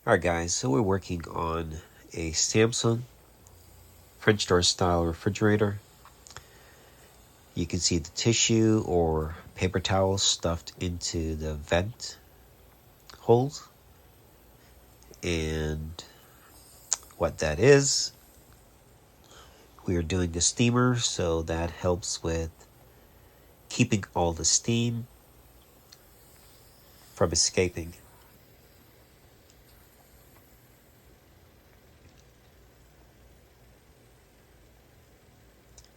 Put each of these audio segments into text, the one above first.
Alright guys, so we're working on a Samsung French door style refrigerator. You can see the tissue or paper towels stuffed into the vent holes. And what that is, we are doing the steamer, so that helps with keeping all the steam from escaping.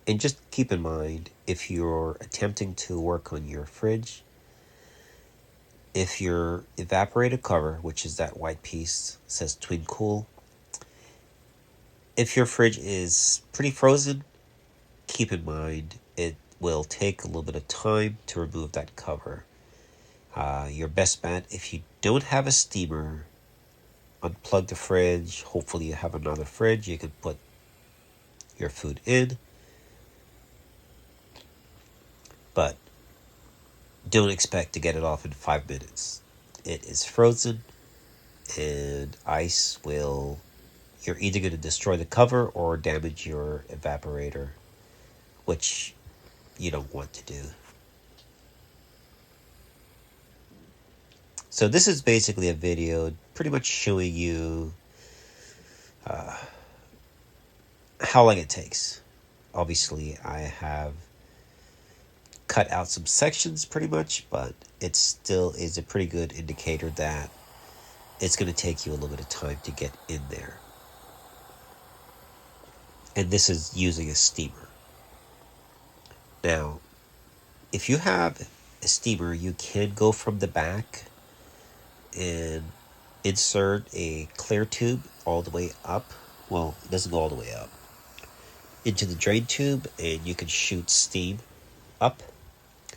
And just keep in mind, if you're attempting to work on your fridge, if your evaporator cover, which is that white piece, says twin cool, if your fridge is pretty frozen, keep in mind it will take a little bit of time to remove that cover. Your best bet, if you don't have a steamer, unplug the fridge. Hopefully you have another fridge you can put your food in. But don't expect to get it off in 5 minutes. It is frozen, and ice will... You're either going to destroy the cover or damage your evaporator, which you don't want to do. So this is basically a video pretty much showing you how long it takes. Obviously, I have cut out some sections pretty much, but it still is a pretty good indicator that it's going to take you a little bit of time to get in there. And this is using a steamer. Now, if you have a steamer, you can go from the back and insert a clear tube all the way up. Well, it doesn't go all the way up. Into the drain tube, and you can shoot steam up.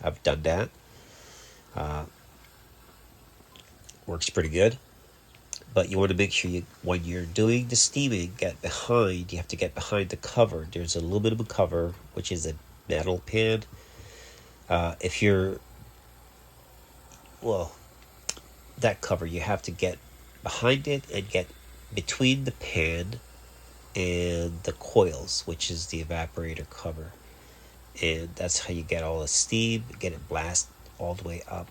I've done that. Works pretty good. But you want to make sure when you're doing the steaming, you have to get behind the cover. There's a little bit of a cover, which is a metal pan. If you're, that cover, you have to get behind it and get between the pan and the coils, which is the evaporator cover. And that's how you get all the steam, get it blast all the way up.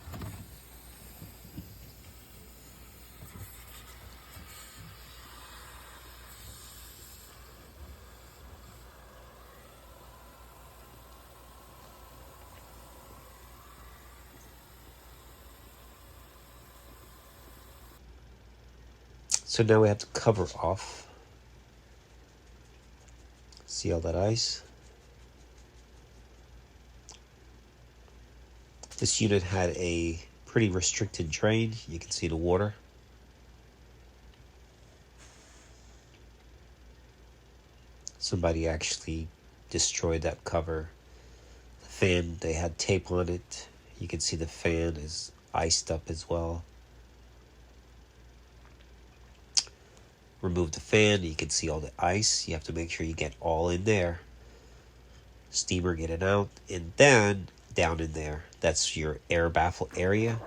So now we have to cover off. See all that ice? This unit had a pretty restricted drain. You can see the water. Somebody actually destroyed that cover. The fan, they had tape on it. You can see the fan is iced up as well. Remove the fan, you can see all the ice. You have to make sure you get all in there. Steamer, get it out, and then down in there, that's your air baffle area.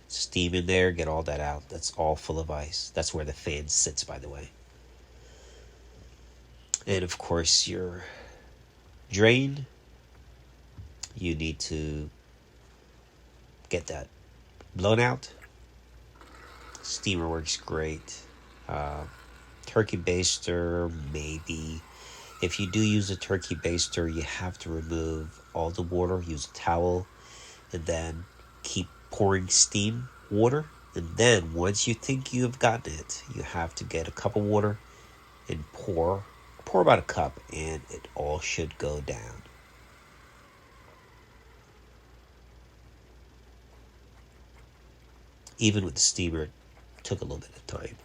Steam in there, get all that out. That's all full of ice. That's where the fan sits, by the way. And of course, your drain, you need to get that blown out. Steamer works great. Turkey baster, maybe. If you do use a turkey baster, you have to remove all the water, use a towel, and then keep pouring steam water. And then once you think you have gotten it, you have to get a cup of water and pour about a cup, and it all should go down. Even with the steamer, it took a little bit of time.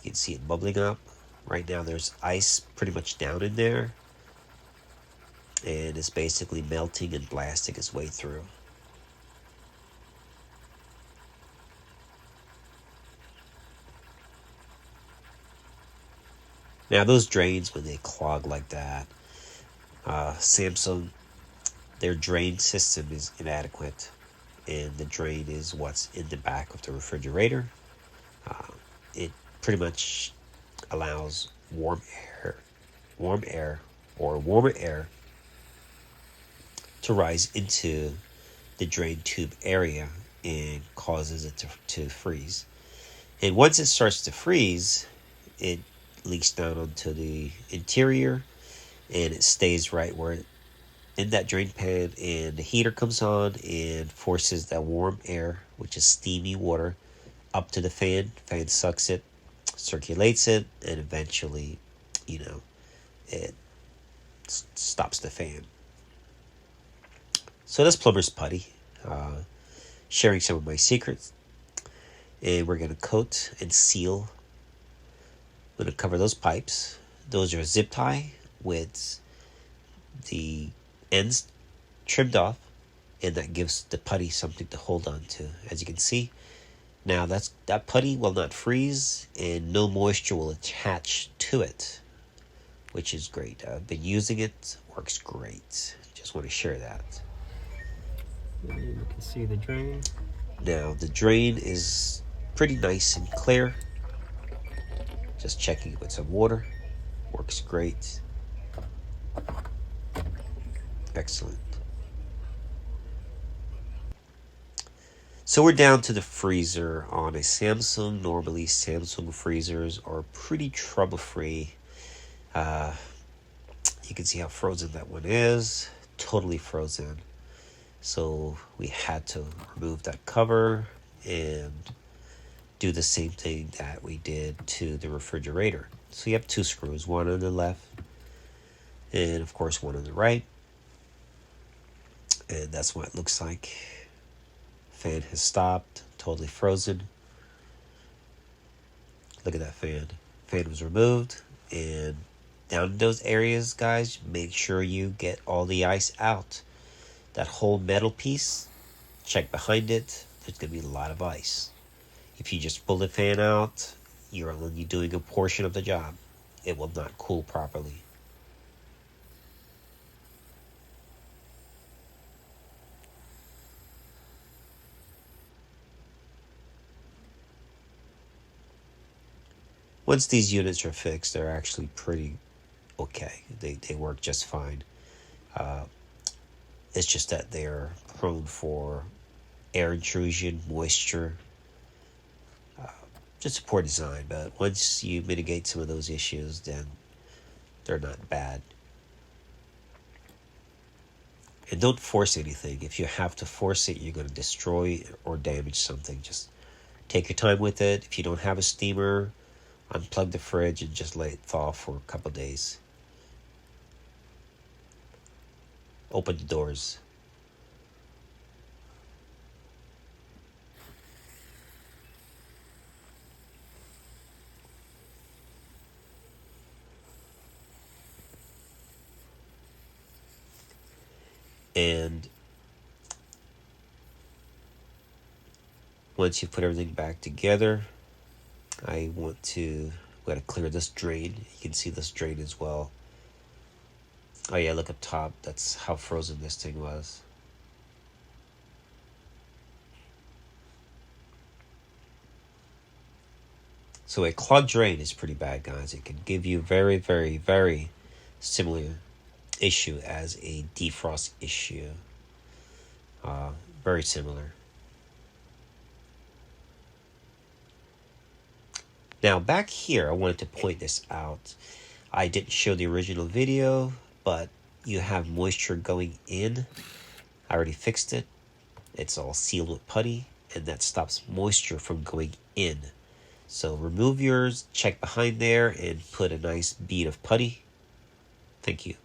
You can see it bubbling up. Right now there's ice pretty much down in there, and it's basically melting and blasting its way through. Now those drains, when they clog like that, Samsung, their drain system is inadequate, and the drain is what's in the back of the refrigerator. it pretty much allows warm air or warmer air to rise into the drain tube area and causes it to freeze. And once it starts to freeze, it leaks down onto the interior and it stays right where in that drain pan, and the heater comes on and forces that warm air, which is steamy water, up to the fan. Fan sucks it, circulates it, and eventually, it stops the fan. So that's plumber's putty. Sharing some of my secrets. And we're going to coat and seal. I'm going to cover those pipes. Those are zip tie with the ends trimmed off, and that gives the putty something to hold on to. As you can see, now that putty will not freeze and no moisture will attach to it, which is great. I've been using it, works great. Just want to share that. You can see the drain. Now the drain is pretty nice and clear. Just checking it with some water. Works great. Excellent. So we're down to the freezer on a Samsung. Normally Samsung freezers are pretty trouble-free. You can see how frozen that one is. Totally frozen. So we had to remove that cover and do the same thing that we did to the refrigerator. So you have two screws, one on the left and of course one on the right. And that's what it looks like. Fan has stopped, totally frozen. Look at that fan. Fan was removed, and down in those areas, guys, make sure you get all the ice out. That whole metal piece, check behind it. There's going to be a lot of ice. If you just pull the fan out, you're only doing a portion of the job. It will not cool properly. Once these units are fixed, they're actually pretty okay. They work just fine. It's just that they're prone for air intrusion, moisture. Just a poor design, but once you mitigate some of those issues, then they're not bad. And don't force anything. If you have to force it, you're going to destroy or damage something. Just take your time with it. If you don't have a steamer, unplug the fridge and just let it thaw for a couple days. Open the doors. And once you put everything back together, I want to clear this drain. You can see this drain as well. Oh yeah, look up top. That's how frozen this thing was. So a clogged drain is pretty bad, guys. It can give you very, very, very similar issue as a defrost issue. Very similar. Now back here, I wanted to point this out. I didn't show the original video, but you have moisture going in. I already fixed it. It's all sealed with putty, and that stops moisture from going in. So remove yours, check behind there, and put a nice bead of putty. Thank you.